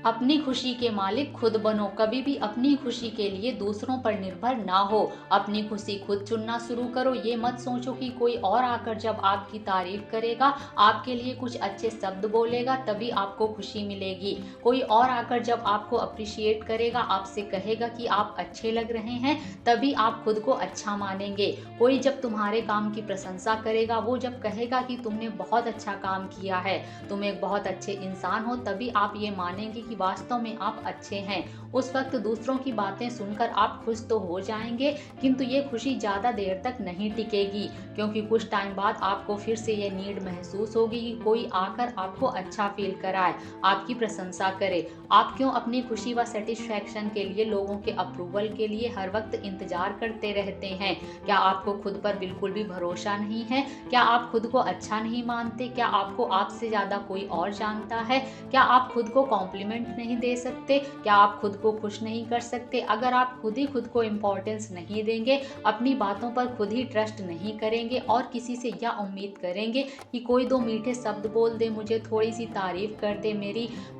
अपनी खुशी के मालिक खुद बनो। कभी भी अपनी खुशी के लिए दूसरों पर निर्भर ना हो। अपनी खुशी खुद चुनना शुरू करो। ये मत सोचो कि कोई और आकर जब आपकी तारीफ करेगा, आपके लिए कुछ अच्छे शब्द बोलेगा, तभी आपको खुशी मिलेगी। कोई और आकर जब आपको अप्रिशिएट करेगा, आपसे कहेगा कि आप अच्छे लग रहे हैं, तभी आप खुद को अच्छा मानेंगे। कोई जब तुम्हारे काम की प्रशंसा करेगा, वो जब कहेगा कि तुमने बहुत अच्छा काम किया है, तुम एक बहुत अच्छे इंसान हो, तभी आप ये मानेंगे कि वास्तव में आप अच्छे हैं। उस वक्त दूसरों की बातें सुनकर आप खुश तो हो जाएंगे, किंतु ये खुशी ज़्यादा देर तक नहीं टिकेगी, क्योंकि कुछ टाइम बाद आपको फिर से ये नीड महसूस होगी कि कोई आकर आपको अच्छा फील कराए, आपकी प्रशंसा करे। आप क्यों अपनी खुशी व सेटिस्फैक्शन के लिए लोगों के अप्रूवल के लिए हर वक्त इंतजार करते रहते हैं? क्या आपको खुद पर बिल्कुल भी भरोसा नहीं है? क्या आप खुद को अच्छा नहीं मानते? क्या आपको आपसे ज़्यादा कोई और जानता है? क्या आप खुद को कॉम्प्लीमेंट नहीं दे सकते? क्या आप खुद को खुश नहीं कर सकते? अगर आप खुद ही खुद को इम्पोर्टेंस नहीं देंगे, अपनी बातों पर खुद ही ट्रस्ट नहीं करेंगे और किसी से यह उम्मीद करेंगे कि कोई दो मीठे शब्द बोल दे, मुझे थोड़ी सी तारीफ कर दे,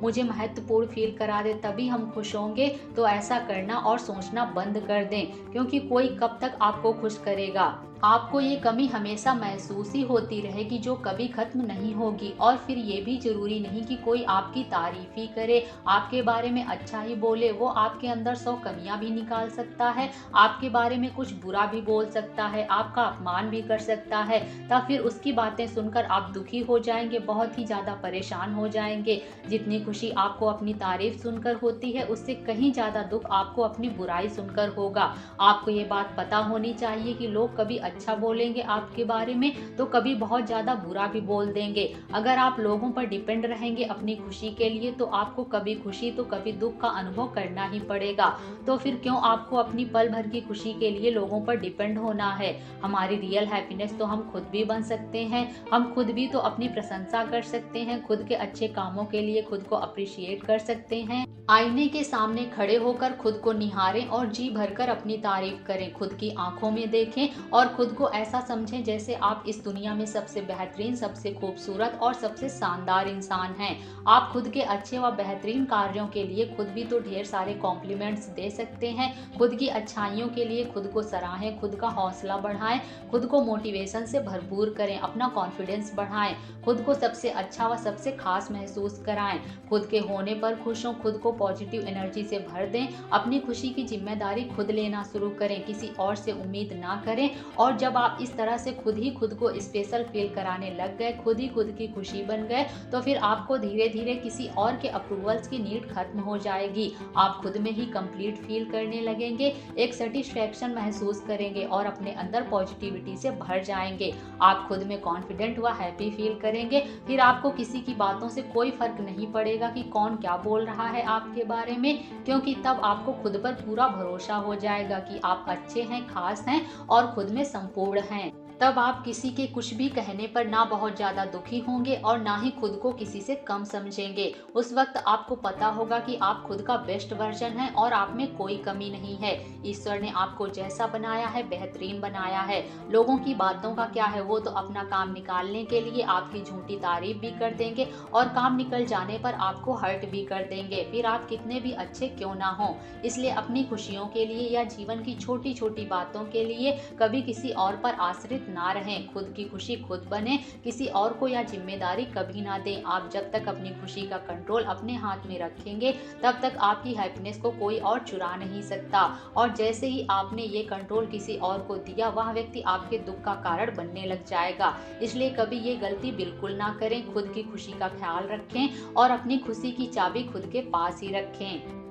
मुझे महत्वपूर्ण फील करा दे, तभी हम खुश होंगे, तो ऐसा करना और सोचना बंद कर दें, क्योंकि कोई कब तक आपको खुश करेगा। आपको ये कमी हमेशा महसूस ही होती रहेगी, जो कभी खत्म नहीं होगी। और फिर ये भी जरूरी नहीं कि कोई आपकी तारीफ ही करे, आपके बारे में अच्छा ही बोले। वो आपके अंदर 100 कमियां भी निकाल सकता है, आपके बारे में कुछ बुरा भी बोल सकता है, आपका अपमान भी कर सकता है। तब फिर उसकी बातें सुनकर आप दुखी हो जाएंगे, बहुत ही ज़्यादा परेशान हो जाएंगे। जितनी खुशी आपको अपनी तारीफ सुनकर होती है, उससे कहीं ज़्यादा दुख आपको अपनी बुराई सुनकर होगा। आपको ये बात पता होनी चाहिए कि लोग कभी अच्छा बोलेंगे आपके बारे में, तो कभी बहुत ज़्यादा बुरा भी बोल देंगे। अगर आप लोगों पर डिपेंड रहेंगे अपनी खुशी के लिए, तो आपको कभी खुशी तो कभी दुख का अनुभव करना ही पड़ेगा। तो फिर क्यों आपको अपनी पल भर की खुशी के लिए लोगों पर डिपेंड होना है? हमारी रियल हैप्पीनेस तो हम खुद भी बन सकते हैं। हम खुद भी तो अपनी प्रशंसा कर सकते हैं, खुद के अच्छे कामों के लिए खुद को अप्रिशिएट कर सकते हैं। आईने के सामने खड़े होकर खुद को निहारें और जी भरकर अपनी तारीफ करें। खुद की आंखों में देखें और खुद को ऐसा समझें जैसे आप इस दुनिया में सबसे बेहतरीन, सबसे खूबसूरत और सबसे शानदार इंसान हैं। आप खुद के अच्छे व बेहतरीन कार्यों के लिए खुद भी तो ढेर सारे कॉम्प्लीमेंट्स दे सकते हैं। खुद की अच्छाइयों के लिए खुद को सराहें, खुद का हौसला बढ़ाएं, खुद को मोटिवेशन से भरपूर करें, अपना कॉन्फिडेंस बढ़ाएं, खुद को सबसे अच्छा व सबसे खास महसूस कराएं। खुद के होने पर खुश हों, खुद को पॉजिटिव एनर्जी से भर दें। अपनी खुशी की जिम्मेदारी खुद लेना शुरू करें, किसी और से उम्मीद ना करें। और जब आप इस तरह से खुद ही खुद को स्पेशल फील कराने लग गए, खुद ही खुद की खुशी बन गए, तो फिर आपको धीरे धीरे किसी और के अप्रूवल्स की नीड खत्म हो जाएगी। आप खुद में ही कंप्लीट फील करने लगेंगे, एक सेटिस्फैक्शन महसूस करेंगे और अपने अंदर पॉजिटिविटी से भर जाएंगे। आप खुद में कॉन्फिडेंट व हैप्पी फील करेंगे। फिर आपको किसी की बातों से कोई फर्क नहीं पड़ेगा कि कौन क्या बोल रहा है आपके बारे में, क्योंकि तब आपको खुद पर पूरा भरोसा हो जाएगा कि आप अच्छे हैं, खास हैं और खुद में संपूर्ण हैं। तब आप किसी के कुछ भी कहने पर ना बहुत ज़्यादा दुखी होंगे और ना ही खुद को किसी से कम समझेंगे। उस वक्त आपको पता होगा कि आप खुद का बेस्ट वर्जन हैं और आप में कोई कमी नहीं है। ईश्वर ने आपको जैसा बनाया है बेहतरीन बनाया है। लोगों की बातों का क्या है, वो तो अपना काम निकालने के लिए आपकी झूठी तारीफ भी कर देंगे और काम निकल जाने पर आपको हर्ट भी कर देंगे, फिर आप कितने भी अच्छे क्यों ना हो। इसलिए अपनी खुशियों के लिए या जीवन की छोटी छोटी बातों के लिए कभी किसी और पर आश्रित ना रहें। खुद की खुशी खुद बने, किसी और को यह जिम्मेदारी कभी ना दें। आप जब तक अपनी खुशी का कंट्रोल अपने हाथ में रखेंगे, तब तक आपकी हैप्पीनेस को कोई और चुरा नहीं सकता। और जैसे ही आपने ये कंट्रोल किसी और को दिया, वह व्यक्ति आपके दुख का कारण बनने लग जाएगा। इसलिए कभी ये गलती बिल्कुल ना करें। खुद की खुशी का ख्याल रखें और अपनी खुशी की चाबी खुद के पास ही रखें।